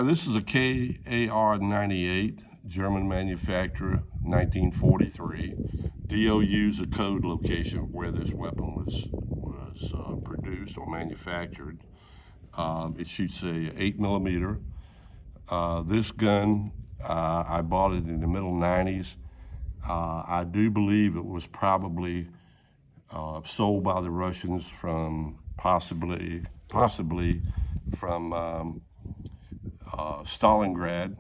This is a Kar98, German manufacturer, 1943. DOU's a code location where this weapon was produced or manufactured. It shoots a 8mm. This gun, I bought it in the middle 90s. I do believe it was probably sold by the Russians from possibly from Stalingrad.